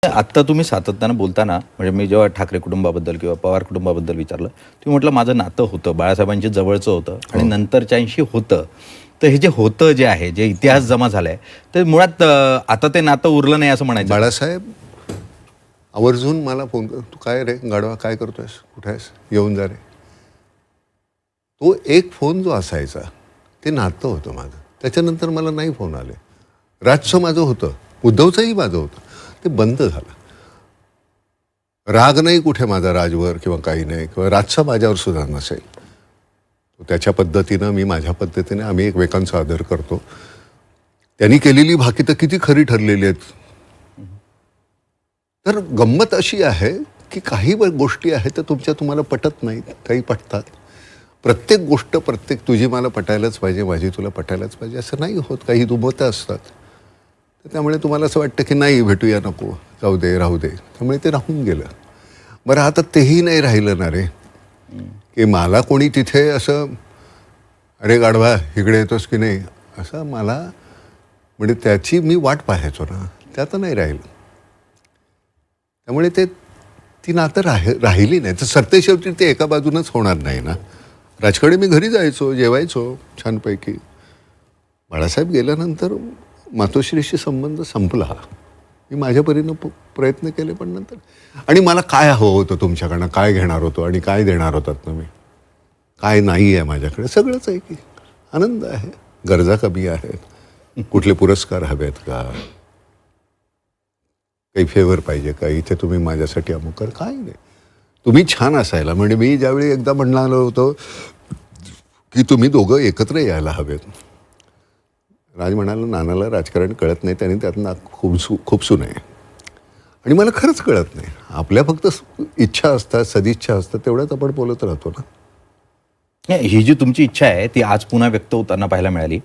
आत्ता तुम्ही सातत्यानं बोलताना म्हणजे मी जेव्हा ठाकरे कुटुंबाबद्दल किंवा पवार कुटुंबाबद्दल विचारलं, तुम्ही म्हटलं माझं नातं होतं, बाळासाहेबांची जवळचं होतं आणि नंतरच्यांशी होतं. तर हे जे होतं जे आहे, जे इतिहास जमा झालाय, तर मुळात आता ते नातं उरलं नाही असं म्हणायचं. बाळासाहेब आवर्जून मला फोन कर, तू काय रे गाढवा, काय करतोयस, कुठे आहेस, येऊन जा रे. तो एक फोन जो असायचा ते नातं होतं माझं. त्याच्यानंतर मला नाही फोन आले. राजचं माझं होतं, उद्धवचंही माझं होतं, ते बंद झालं. राग नाही कुठे माझा राजवर किंवा काही नाही, किंवा राजचा माझ्यावर सुद्धा नसेल. तो त्याच्या पद्धतीनं, मी माझ्या पद्धतीने, आम्ही एकमेकांचा आदर करतो. त्यांनी केलेली भाकी किती खरी ठरलेली आहेत. तर गंमत अशी आहे की काही गोष्टी आहेत त्या तुम्हाला पटत नाहीत, काही पटतात. प्रत्येक गोष्ट तुझी मला पटायलाच पाहिजे, माझी तुला पटायलाच पाहिजे असं नाही होत. काही दुमतं असतात. तर त्यामुळे तुम्हाला असं वाटतं की नाही, भेटूया, नको, जाऊ दे, राहू दे. त्यामुळे ते राहून गेलं. बरं, आता तेही नाही राहिलं ना रे, की मला कोणी तिथे असं अरे गाढवा इकडे येतोस की नाही असं मला, म्हणजे त्याची मी वाट पाहायचो ना, ते आता नाही राहिलं. त्यामुळे ती नातं राहिली नाही. तर सरतेशेवटी ते एका बाजूनच होणार नाही ना. राजकडे मी घरी जायचो, जेवायचो छानपैकी. बाळासाहेब गेल्यानंतर मातोश्रीशी संबंध संपला. मी माझ्या परीनं प्रयत्न केले, पण नंतर, आणि मला काय हवं होतं तुमच्याकडनं, काय घेणार होतो आणि काय देणार होतात ना मी, काय नाही आहे माझ्याकडे, सगळंच आहे की. आनंद आहे, गरजा कमी आहेत, कुठले पुरस्कार हवेत का, काही फेवर पाहिजे का, इथे तुम्ही माझ्यासाठी अमुक कर, काय नाही, तुम्ही छान असायला. म्हणजे मी ज्यावेळी एकदा म्हणालो होतो की तुम्ही दोघं एकत्र यायला हवेत, राज म्हणाला नानाला राजकारण कळत नाही, त्याने त्यातनं खूपसू नये. आणि मला खरंच कळत नाही. आपल्या फक्त इच्छा असतात, सदिच्छा असतात, तेवढ्याच आपण बोलत राहतो ना. ही जी तुमची इच्छा आहे ती आज पुन्हा व्यक्त होताना पाहायला मिळाली.